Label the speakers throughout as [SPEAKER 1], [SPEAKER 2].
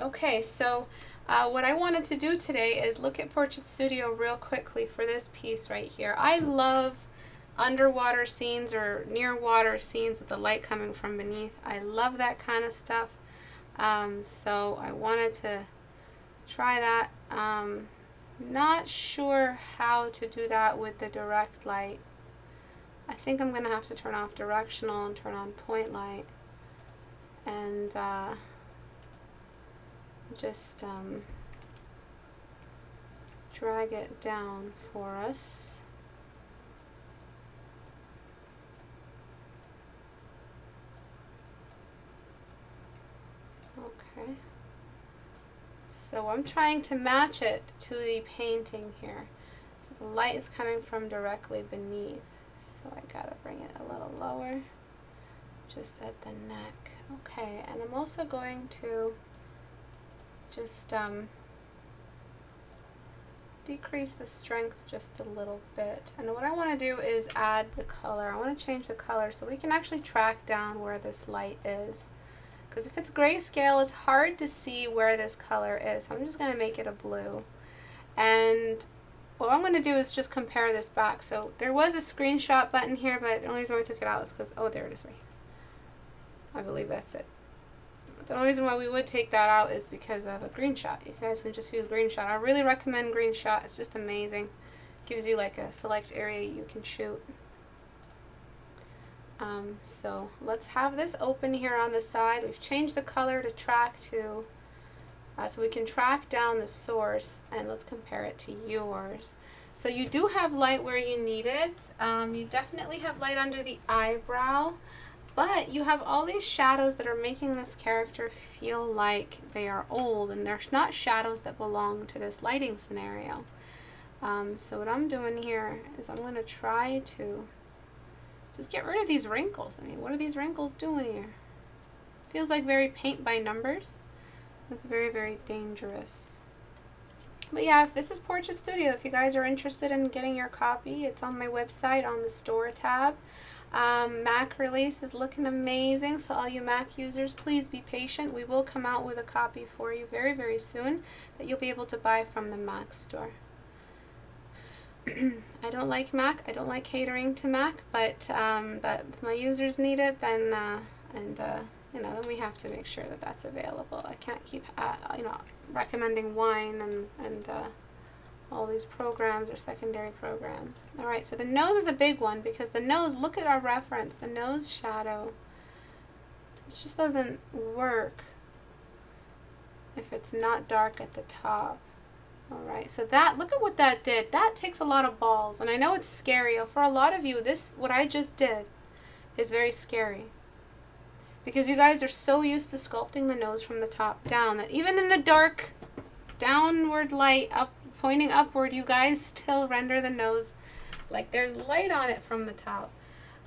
[SPEAKER 1] Okay, so what I wanted to do today is look at Portrait Studio real quickly for this piece right here. I love underwater scenes or near water scenes with the light coming from beneath. I love that kind of stuff. So I wanted to try that. Not sure how to do that with the direct light. I think I'm going to have to turn off directional and turn on point light. And just drag it down for us. Okay. So I'm trying to match it to the painting here. So the light is coming from directly beneath. So I gotta bring it a little lower, just at the neck. Okay, and I'm also going to just decrease the strength just a little bit. And what I want to do is add the color. I want to change the color so we can actually track down where this light is. Because if it's grayscale, it's hard to see where this color is. So I'm just going to make it a blue. And what I'm going to do is just compare this back. So there was a screenshot button here, but the only reason why I took it out is because, oh, there it is right here. I believe that's it. The only reason why we would take that out is because of a green shot. You guys can just use green shot. I really recommend green shot. It's just amazing. It gives you like a select area you can shoot. So let's have this open here on the side. We've changed the color to track to, so we can track down the source, and let's compare it to yours. So you do have light where you need it. You definitely have light under the eyebrow. But you have all these shadows that are making this character feel like they are old, and they're not shadows that belong to this lighting scenario. So what I'm doing here is I'm going to try to just get rid of these wrinkles. I mean, what are these wrinkles doing here? Feels like very paint by numbers. It's very, very dangerous. But yeah, if this is Portrait Studio, if you guys are interested in getting your copy, it's on my website on the store tab. Mac release is looking amazing, so all you Mac users, please be patient. We will come out with a copy for you very, very soon that you'll be able to buy from the Mac store. I don't like Mac. I don't like catering to Mac, but if my users need it, then then we have to make sure that that's available. I can't keep recommending wine and all these programs or secondary programs. All right, so the nose is a big one because the nose, look at our reference, the nose shadow. It just doesn't work if it's not dark at the top. All right, so that, look at what that did. That takes a lot of balls, and I know it's scary. For a lot of you, what I just did is very scary because you guys are so used to sculpting the nose from the top down that even in the dark, downward light, pointing upward, you guys still render the nose like there's light on it from the top.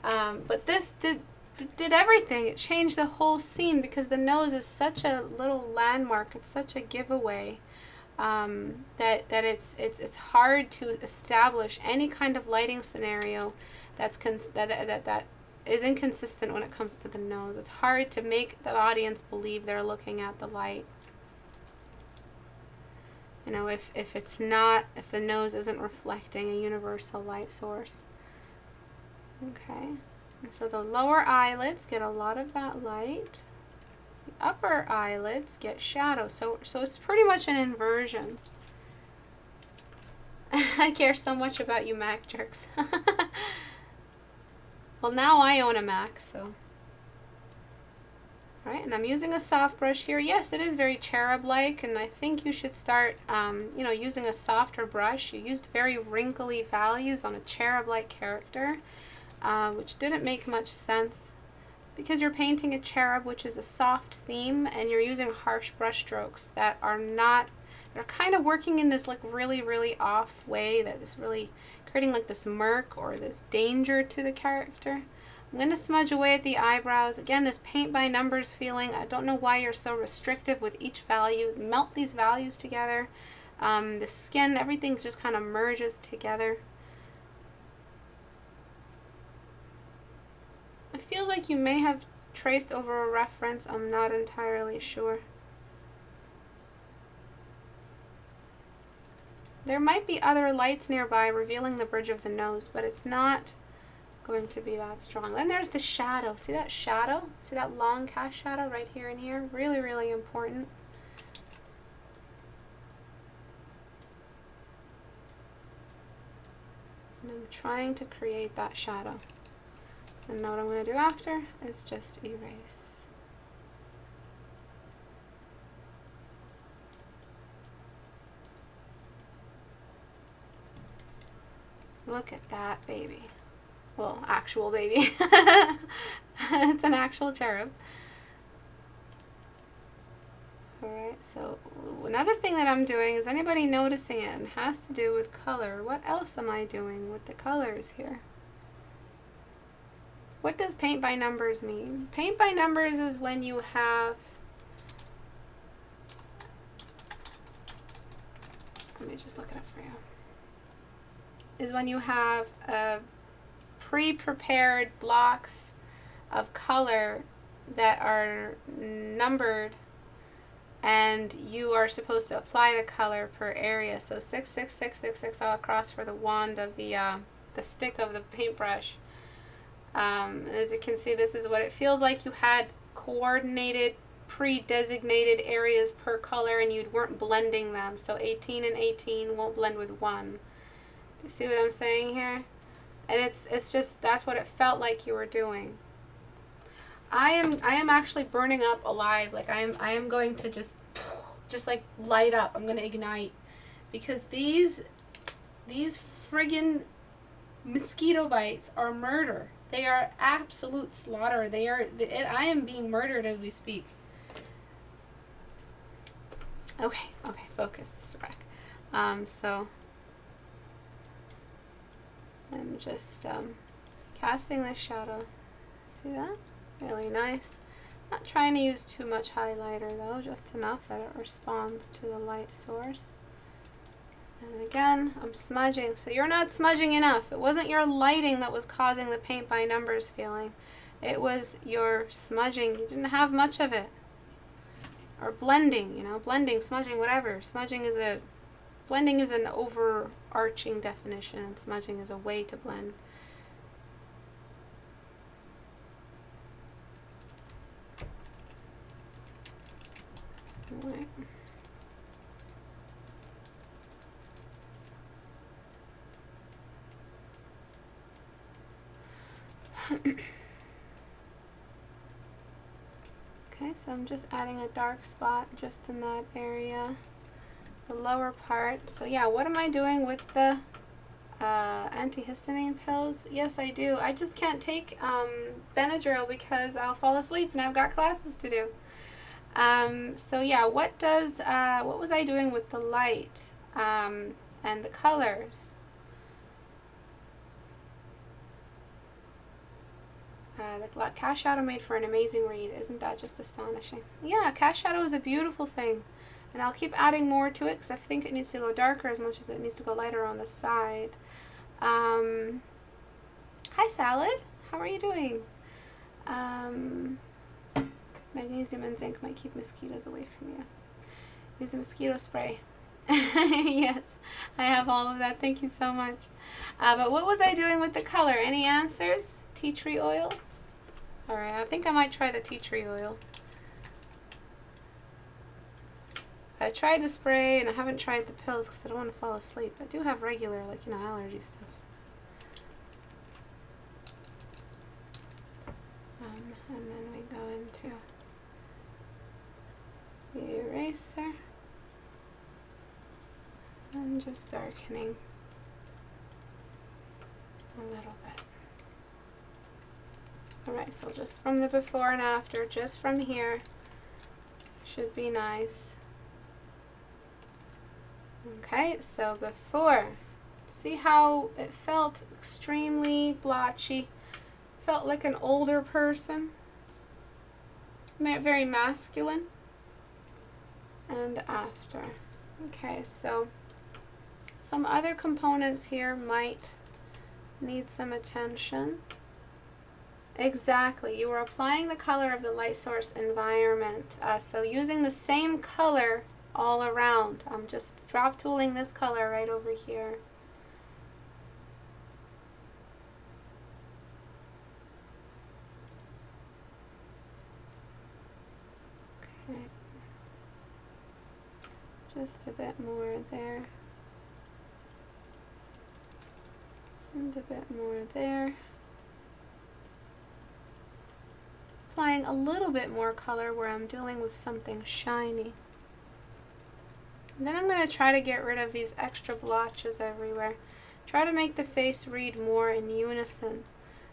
[SPEAKER 1] But this did everything. It changed the whole scene because the nose is such a little landmark. It's such a giveaway that it's hard to establish any kind of lighting scenario that is inconsistent when it comes to the nose. It's hard to make the audience believe they're looking at the light. You know, if the nose isn't reflecting a universal light source. Okay, and so the lower eyelids get a lot of that light. The upper eyelids get shadow. So it's pretty much an inversion. I care so much about you Mac jerks. Well, now I own a Mac, so. Right, and I'm using a soft brush here. Yes, it is very cherub-like, and I think you should start, using a softer brush. You used very wrinkly values on a cherub-like character, which didn't make much sense because you're painting a cherub, which is a soft theme, and you're using harsh brush strokes that are not, they're kind of working in this like really, really off way that is really creating like this murk or this danger to the character. I'm going to smudge away at the eyebrows. Again, this paint by numbers feeling. I don't know why you're so restrictive with each value. Melt these values together. The skin, everything just kind of merges together. It feels like you may have traced over a reference. I'm not entirely sure. There might be other lights nearby revealing the bridge of the nose, but it's not going to be that strong. Then there's the shadow. See that shadow? See that long cast shadow right here and here? Really, really important. And I'm trying to create that shadow. And now what I'm going to do after is just erase. Look at that baby. Well, actual baby. It's an actual cherub. Alright, so another thing that I'm doing, is anybody noticing it? And it has to do with color. What else am I doing with the colors here? What does paint by numbers mean? Paint by numbers is when you have, let me just look it up for you, is when you have pre-prepared blocks of color that are numbered, and you are supposed to apply the color per area. So 6, 6, 6, 6, 6 all across for the wand of the stick of the paintbrush. As you can see, this is what it feels like. You had coordinated, pre-designated areas per color, and you weren't blending them. So 18 and 18 won't blend with 1. You see what I'm saying here? And it's just, that's what it felt like you were doing. I am actually burning up alive. Like I am going to just like light up. I'm going to ignite, because these friggin' mosquito bites are murder. They are absolute slaughter. I am being murdered as we speak. Okay, focus, Istebrak. So I'm just casting this shadow. See that? Really nice. Not trying to use too much highlighter though, just enough that it responds to the light source. And again, I'm smudging. So you're not smudging enough. It wasn't your lighting that was causing the paint by numbers feeling. It was your smudging. You didn't have much of it. Or blending, you know, blending, smudging, whatever. Blending is an overarching definition, and smudging is a way to blend. Right. Okay, so I'm just adding a dark spot just in that area, the lower part. So yeah, what am I doing with the antihistamine pills? Yes, I do. I just can't take Benadryl because I'll fall asleep and I've got classes to do. So yeah, what was I doing with the light and the colors? The cast shadow made for an amazing read. Isn't that just astonishing? Yeah, cast shadow is a beautiful thing. And I'll keep adding more to it because I think it needs to go darker as much as it needs to go lighter on the side. Hi, Salad. How are you doing? Magnesium and zinc might keep mosquitoes away from you. Use a mosquito spray. Yes, I have all of that. Thank you so much. But what was I doing with the color? Any answers? Tea tree oil? Alright, I think I might try the tea tree oil. I tried the spray and I haven't tried the pills because I don't want to fall asleep. I do have regular, like, you know, allergy stuff. And then we go into the eraser and just darkening a little bit. Alright, so just from the before and after, just from here, should be nice. Okay, so before, see how it felt extremely blotchy, felt like an older person, very masculine, and after. Okay, so some other components here might need some attention. Exactly, you were applying the color of the light source environment, so using the same color all around. I'm just drop tooling this color right over here. Okay. Just a bit more there. And a bit more there. Applying a little bit more color where I'm dealing with something shiny. And then I'm going to try to get rid of these extra blotches everywhere. Try to make the face read more in unison.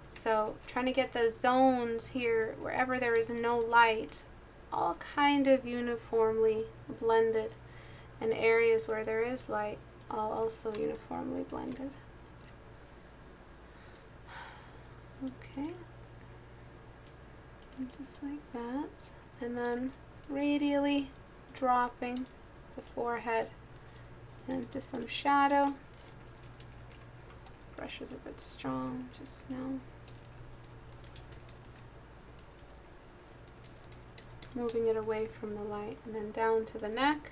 [SPEAKER 1] So trying to get the zones here, wherever there is no light, all kind of uniformly blended. And areas where there is light, all also uniformly blended. Okay. And just like that. And then radially dropping the forehead into some shadow. Brush is a bit strong just now. Moving it away from the light and then down to the neck.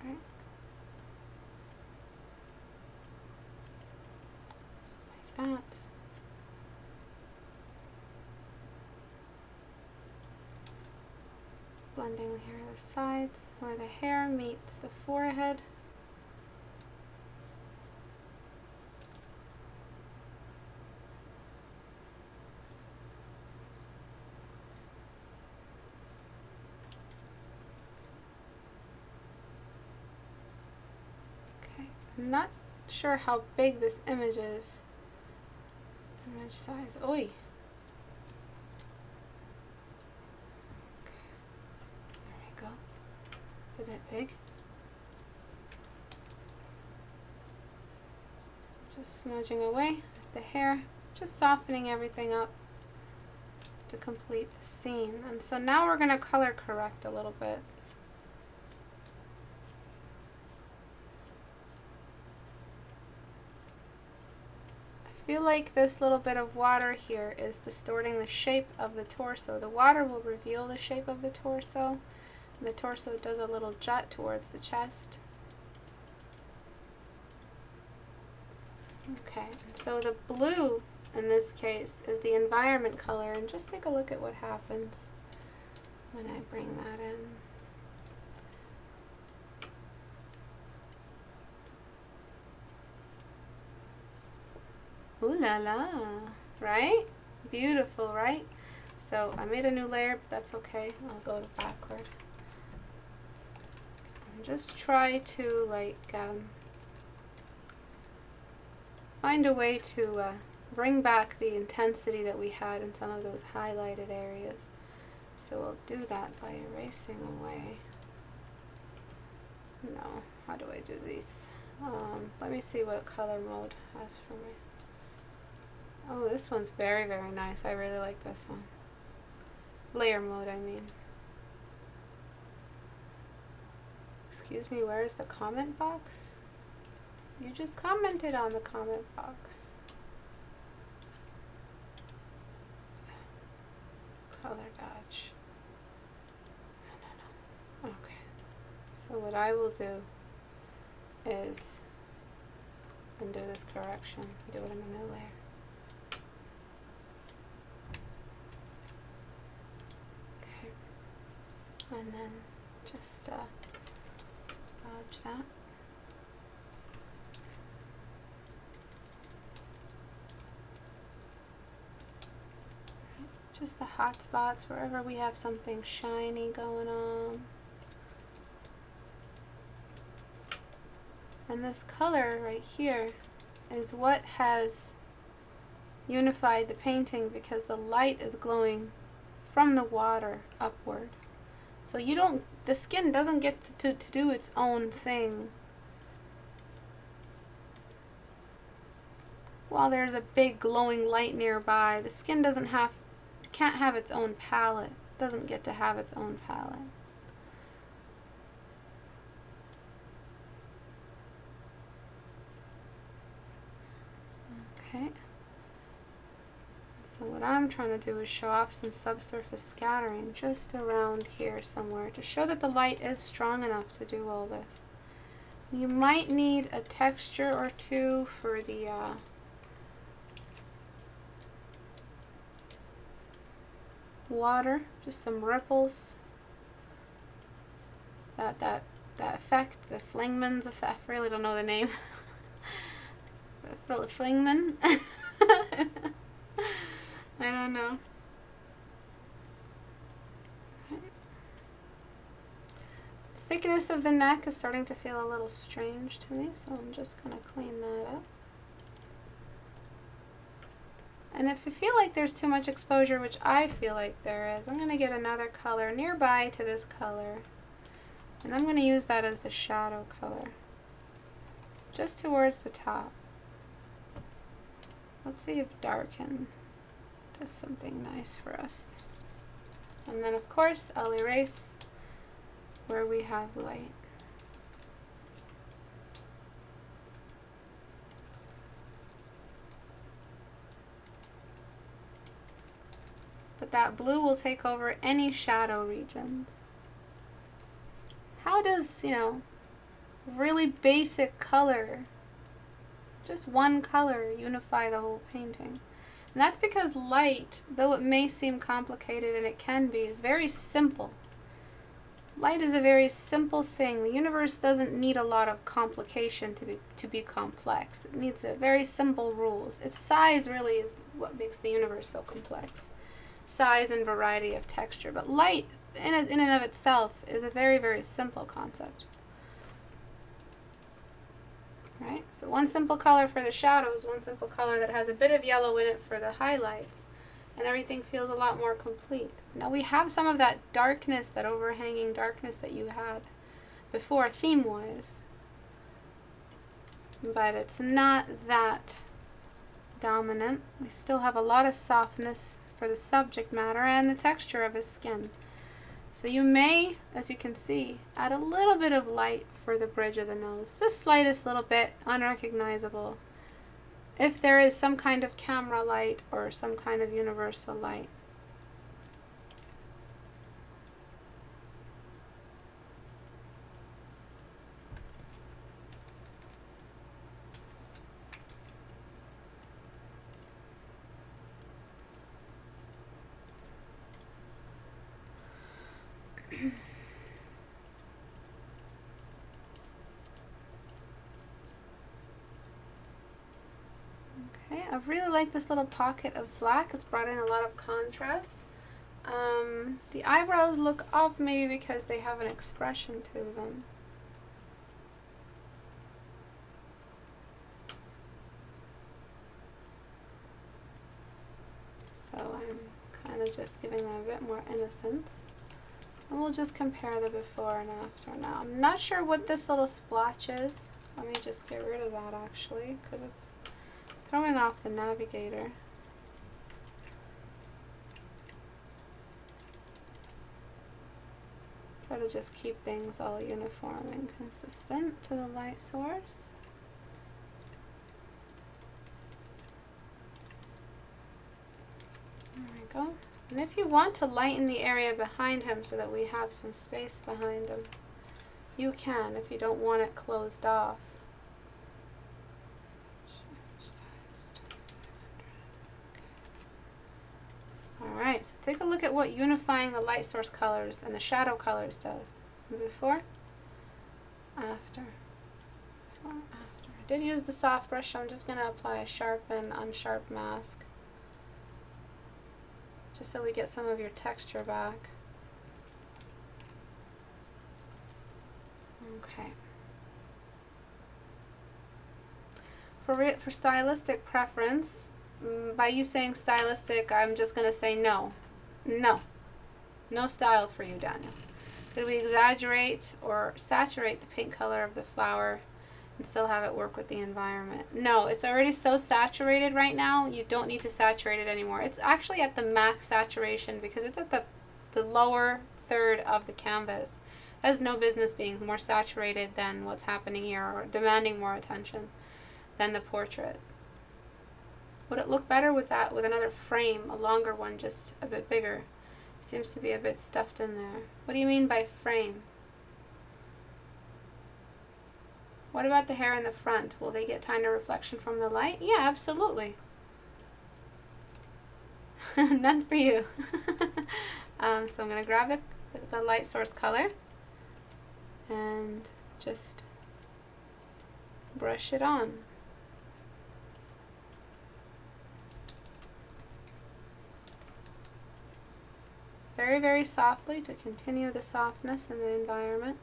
[SPEAKER 1] Right. Just like that. Blending here the sides where the hair meets the forehead. Okay, I'm not sure how big this image is. Image size. Oi. It's a bit big. Just smudging away the hair, just softening everything up to complete the scene. And so now we're going to color correct a little bit. I feel like this little bit of water here is distorting the shape of the torso. The water will reveal the shape of the torso. The torso does a little jut towards the chest. Okay, and so the blue in this case is the environment color, and just take a look at what happens when I bring that in. Ooh la la, right? Beautiful, right? So I made a new layer, but that's okay. I'll go to backward. Just try to find a way to bring back the intensity that we had in some of those highlighted areas. So we'll do that by erasing away. No, how do I do these? Let me see what color mode has for me. Oh, this one's very, very nice. I really like this one. Layer mode, I mean. Excuse me, where is the comment box? You just commented on the comment box. Color dodge. No. Okay. So what I will do is undo this correction, do it in a new layer. Okay. And then just dodge that. Just the hot spots wherever we have something shiny going on. And this color right here is what has unified the painting, because the light is glowing from the water upward. So the skin doesn't get to do its own thing while there's a big glowing light nearby. The skin can't have its own palette, doesn't get to have its own palette. Okay. So what I'm trying to do is show off some subsurface scattering just around here somewhere to show that the light is strong enough to do all this. You might need a texture or two for the water, just some ripples. That effect, the Flingman's effect. I really don't know the name. Flingman. I don't know. The thickness of the neck is starting to feel a little strange to me, so I'm just going to clean that up. And if you feel like there's too much exposure, which I feel like there is, I'm going to get another color nearby to this color. And I'm going to use that as the shadow color, just towards the top. Let's see if darken does something nice for us. And then of course I'll erase where we have light. But that blue will take over any shadow regions. How does, you know, really basic color, just one color, unify the whole painting? And that's because light, though it may seem complicated, and it can be, is very simple. Light is a very simple thing. The universe doesn't need a lot of complication to be complex. It needs a very simple rules. Its size really is what makes the universe so complex. Size and variety of texture. But light, in and of itself, is a very, very simple concept. Right? So one simple color for the shadows, one simple color that has a bit of yellow in it for the highlights, and everything feels a lot more complete. Now we have some of that darkness, that overhanging darkness that you had before theme-wise, but it's not that dominant. We still have a lot of softness for the subject matter and the texture of his skin. So you may, as you can see, add a little bit of light for the bridge of the nose. Just slightest little bit, unrecognizable. If there is some kind of camera light or some kind of universal light. Okay, I really like this little pocket of black. It's brought in a lot of contrast. The eyebrows look off maybe because they have an expression to them. So I'm kind of just giving them a bit more innocence. And we'll just compare the before and after now. I'm not sure what this little splotch is. Let me just get rid of that actually, because it's throwing off the navigator. Try to just keep things all uniform and consistent to the light source. There we go. And if you want to lighten the area behind him so that we have some space behind him, you can if you don't want it closed off. Alright, so take a look at what unifying the light source colors and the shadow colors does. Before, after. Before, after. I did use the soft brush, so I'm just going to apply a sharp and unsharp mask, just so we get some of your texture back. Okay. For stylistic preference, by you saying stylistic, I'm just going to say no. No. No style for you, Daniel. Could we exaggerate or saturate the pink color of the flower and still have it work with the environment? No, it's already so saturated right now, you don't need to saturate it anymore. It's actually at the max saturation because it's at the lower third of the canvas. It has no business being more saturated than what's happening here or demanding more attention than the portrait. Would it look better with that, with another frame, a longer one, just a bit bigger? Seems to be a bit stuffed in there. What do you mean by frame? What about the hair in the front? Will they get tiny reflection from the light? Yeah, absolutely. None for you. So I'm going to grab the light source color and just brush it on. Very, very softly to continue the softness in the environment.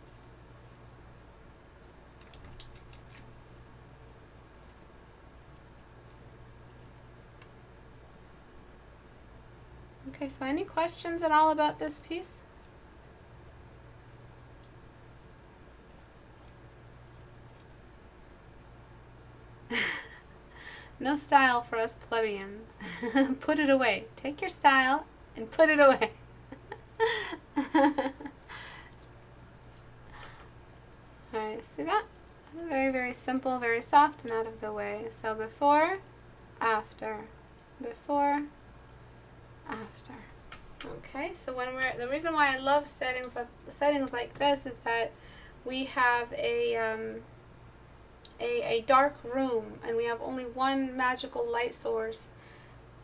[SPEAKER 1] Okay, so any questions at all about this piece? No style for us plebeians. Put it away. Take your style and put it away. Alright, see that? Very, very simple, very soft and out of the way. So before, after, before, after. Okay, so when the reason why I love settings like this is that we have a dark room and we have only one magical light source.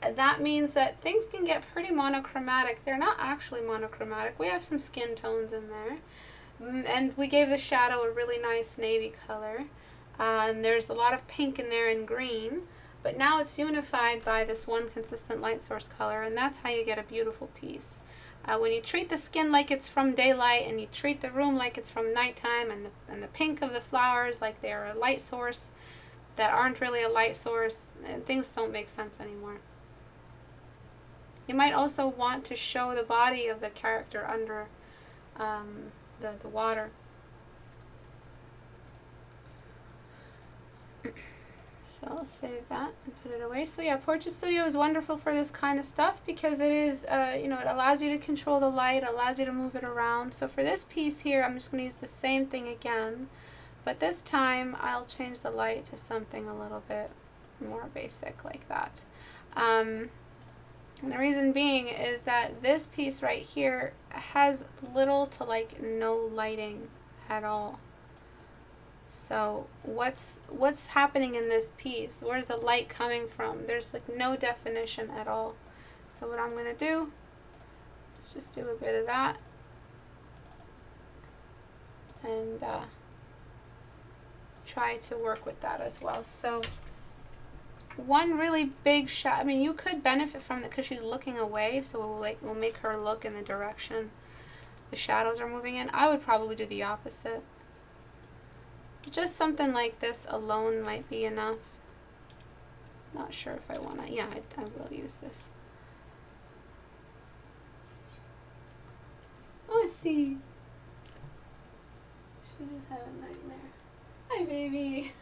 [SPEAKER 1] That means that things can get pretty monochromatic. They're not actually monochromatic. We have some skin tones in there. And we gave the shadow a really nice navy color. And there's a lot of pink in there and green. But now it's unified by this one consistent light source color. And that's how you get a beautiful piece. When you treat the skin like it's from daylight and you treat the room like it's from nighttime and the pink of the flowers like they're a light source that aren't really a light source, things don't make sense anymore. You might also want to show the body of the character under the water. So I'll save that and put it away. So yeah, Portrait Studio is wonderful for this kind of stuff because it is, it allows you to control the light, allows you to move it around. So for this piece here, I'm just going to use the same thing again, but this time I'll change the light to something a little bit more basic like that. And the reason being is that this piece right here has little to like no lighting at all. So what's happening in this piece? Where's the light coming from? There's like no definition at all. So what I'm going to do is just do a bit of that. And try to work with that as well. So one really big shot, I mean, you could benefit from it because she's looking away, so we'll make her look in the direction the shadows are moving in. I would probably do the opposite. Just something like this alone might be enough. Not sure if I want to, yeah, I will use this. Oh, I see. She just had a nightmare. Hi, baby.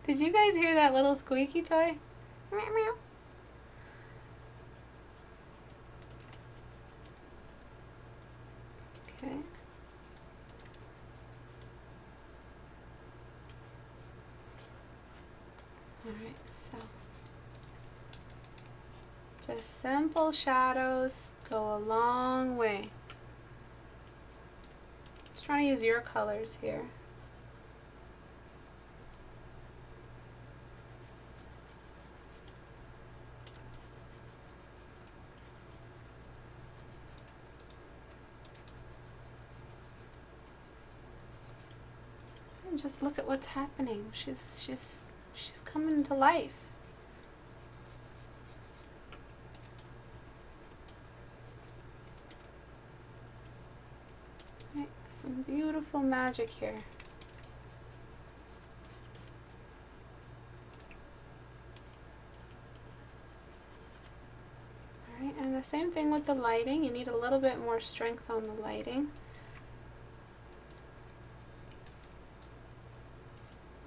[SPEAKER 1] Did you guys hear that little squeaky toy? Meow, meow. Okay. Alright, so just simple shadows go a long way. Just trying to use your colors here. And just look at what's happening. She's coming to life. Right, some beautiful magic here. Alright, and the same thing with the lighting. You need a little bit more strength on the lighting.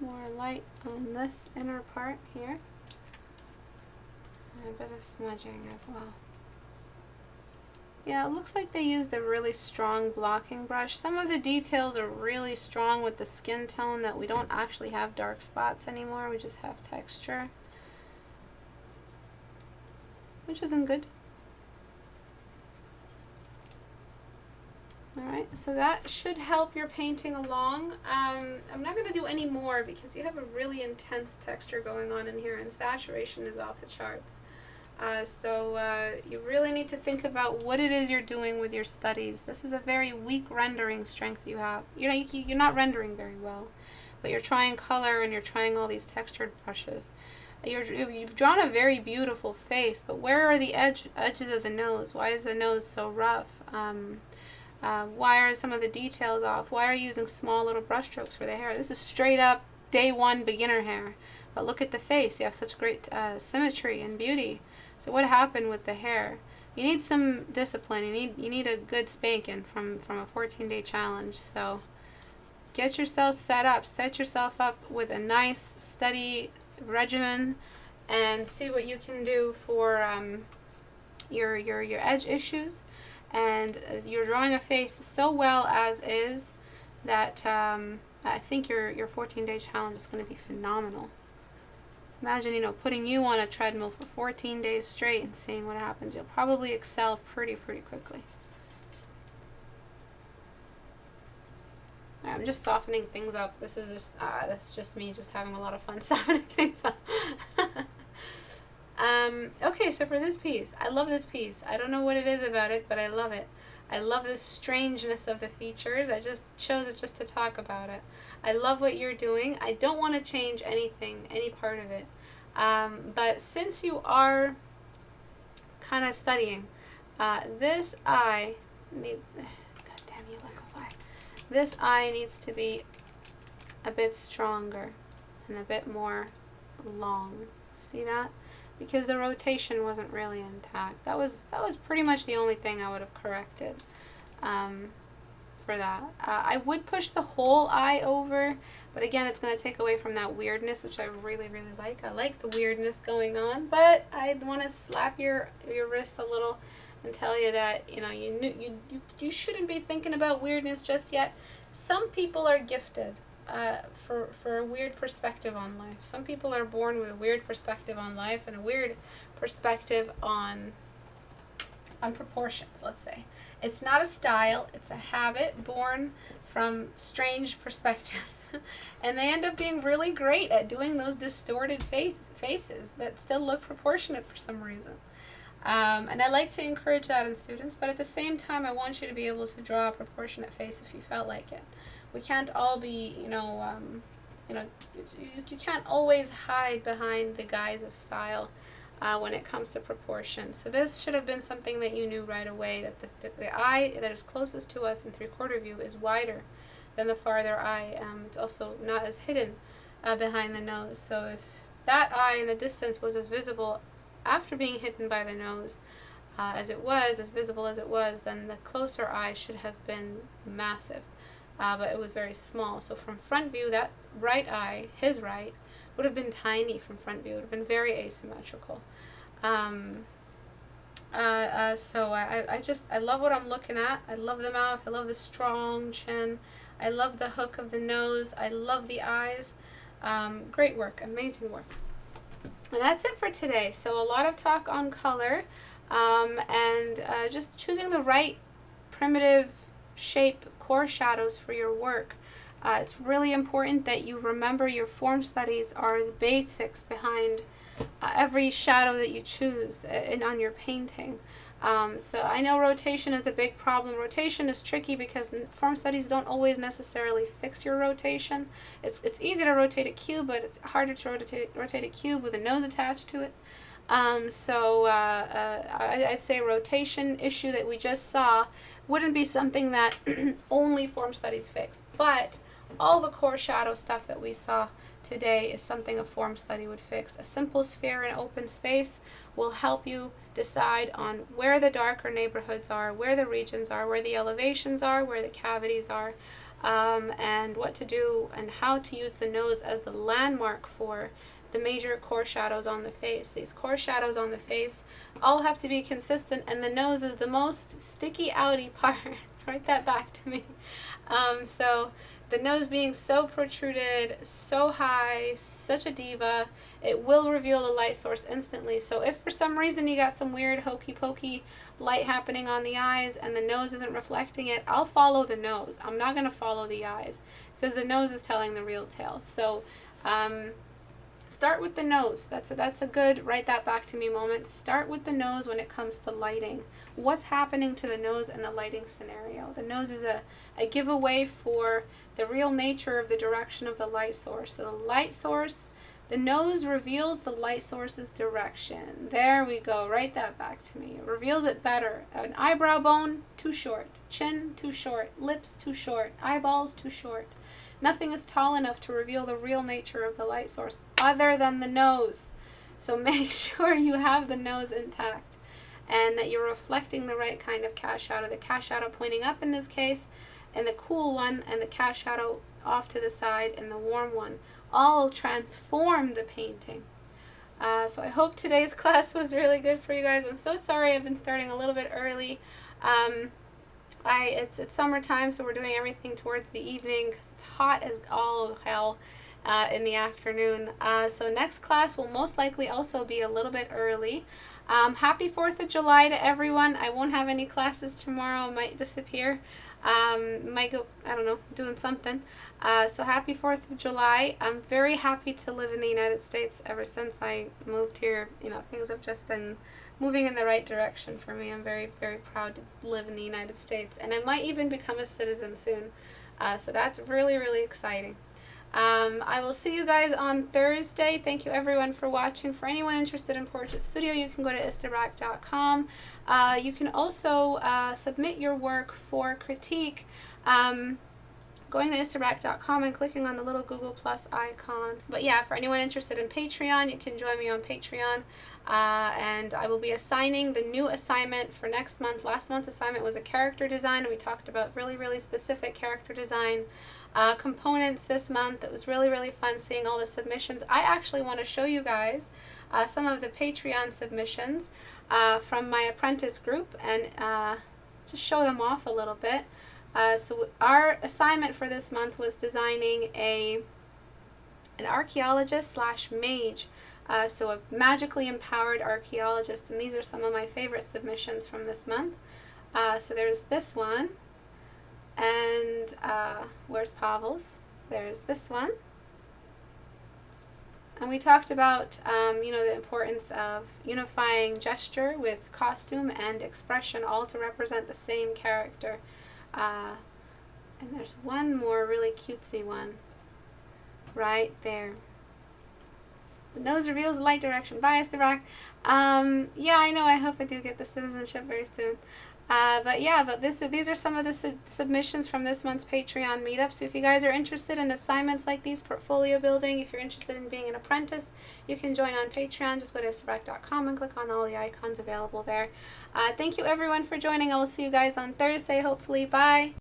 [SPEAKER 1] More light on this inner part here. And a bit of smudging as well. Yeah, it looks like they used a really strong blocking brush. Some of the details are really strong with the skin tone that we don't actually have dark spots anymore. We just have texture. which isn't good. Alright, so that should help your painting along. I'm not going to do any more because you have a really intense texture going on in here, and saturation is off the charts. So you really need to think about what it is you're doing with your studies. This is a very weak rendering strength you have. You know, you're not rendering very well, but you're trying color and you're trying all these textured brushes. You've drawn a very beautiful face, but where are the edges of the nose? Why is the nose so rough? Why are some of the details off? Why are you using small little brush strokes for the hair? This is straight up day one beginner hair. But look at the face. You have such great symmetry and beauty. So what happened with the hair? You need some discipline. You need a good spanking from a 14-day challenge. So get yourself set up. Set yourself up with a nice, steady regimen and see what you can do for your edge issues. And you're drawing a face so well as is that I think your 14-day challenge is going to be phenomenal. Imagine, you know, putting you on a treadmill for 14 days straight and seeing what happens. You'll probably excel pretty quickly. I'm just softening things up. This is just that's just me just having a lot of fun softening things up. Okay, so for this piece, I love this piece. I don't know what it is about it, but I love it. I love the strangeness of the features. I just chose it just to talk about it. I love what you're doing. I don't want to change anything, any part of it. But since you are kind of studying, this eye need. God damn you, liquefy. This eye needs to be a bit stronger and a bit more long. See that? Because the rotation wasn't really intact. That was pretty much the only thing I would have corrected for that. I would push the whole eye over, but again, it's going to take away from that weirdness, which I really like. I like the weirdness going on, but I want to slap your wrist a little and tell you that, you know, you shouldn't be thinking about weirdness just yet. Some people are gifted for a weird perspective on life. Some people are born with a weird perspective on life and a weird perspective on proportions, let's say. It's not a style, it's a habit born from strange perspectives. And they end up being really great at doing those distorted faces that still look proportionate for some reason. And I like to encourage that in students, but at the same time, I want you to be able to draw a proportionate face if you felt like it. We can't all be, you can't always hide behind the guise of style when it comes to proportion. So this should have been something that you knew right away, that the eye that is closest to us in 3/4 view is wider than the farther eye. It's also not as hidden behind the nose. So if that eye in the distance was as visible after being hidden by the nose as visible as it was, then the closer eye should have been massive. But it was very small. So from front view, that right eye, his right, would have been tiny from front view. It would have been very asymmetrical. So I love what I'm looking at. I love the mouth. I love the strong chin. I love the hook of the nose. I love the eyes. Great work. Amazing work. And that's it for today. So a lot of talk on color and just choosing the right primitive shape core shadows for your work. It's really important that you remember your form studies are the basics behind every shadow that you choose on your painting. So I know rotation is a big problem. Rotation is tricky because form studies don't always necessarily fix your rotation. It's easy to rotate a cube, but it's harder to rotate a cube with a nose attached to it. I'd say rotation issue that we just saw wouldn't be something that only form studies fix, but all the core shadow stuff that we saw today is something a form study would fix. A simple sphere in open space will help you decide on where the darker neighborhoods are, where the regions are, where the elevations are, where the cavities are, and what to do and how to use the nose as the landmark for the major core shadows on the face. These core shadows on the face all have to be consistent, and the nose is the most sticky outy part. Write that back to me. So The nose being so protruded, so high, such a diva, it will reveal the light source instantly. So if for some reason you got some weird hokey pokey light happening on the eyes and the nose isn't reflecting it, I'll follow the nose. I'm not going to follow the eyes because the nose is telling the real tale. So start with the nose. That's a good write that back to me moment. Start with the nose when it comes to lighting. What's happening to the nose in the lighting scenario? The nose is a giveaway for the real nature of the direction of the light source. So the light source, the nose reveals the light source's direction. There we go. Write that back to me. It reveals it better. An eyebrow bone, too short. Chin, too short. Lips, too short. Eyeballs, too short. Nothing is tall enough to reveal the real nature of the light source other than the nose. So make sure you have the nose intact and that you're reflecting the right kind of cast shadow. The cast shadow pointing up in this case, and the cool one, and the cast shadow off to the side, and the warm one. All transform the painting. So I hope today's class was really good for you guys. I'm so sorry I've been starting a little bit early. It's summertime, so we're doing everything towards the evening because it's hot as all hell in the afternoon. So next class will most likely also be a little bit early. Happy 4th of July to everyone. I won't have any classes tomorrow. I might disappear. Might go, I don't know, doing something. So happy 4th of July. I'm very happy to live in the United States. Ever since I moved here, you know, things have just been moving in the right direction for me. I'm very, very proud to live in the United States. And I might even become a citizen soon. So that's really, really exciting. I will see you guys on Thursday. Thank you everyone for watching. For anyone interested in Portrait Studio, you can go to istebrak.com. You can also submit your work for critique going to istebrak.com and clicking on the little Google Plus icon. But yeah, for anyone interested in Patreon, you can join me on Patreon. And I will be assigning the new assignment for next month. Last month's assignment was a character design, and we talked about really, really specific character design components this month. It was really, really fun seeing all the submissions. I actually want to show you guys some of the Patreon submissions from my apprentice group and just show them off a little bit. So our assignment for this month was designing an archaeologist slash mage. So a magically empowered archaeologist, and these are some of my favorite submissions from this month. So there's this one, and where's Pavel's? There's this one. And we talked about, you know, the importance of unifying gesture with costume and expression, all to represent the same character. And there's one more really cutesy one right there. The nose reveals the light direction. Bye, Istebrak. Yeah, I know. I hope I do get the citizenship very soon. But yeah, these are some of the submissions from this month's Patreon meetup. So if you guys are interested in assignments like these, portfolio building, if you're interested in being an apprentice, you can join on Patreon. Just go to istebrak.com and click on all the icons available there. Thank you everyone for joining. I will see you guys on Thursday, hopefully. Bye.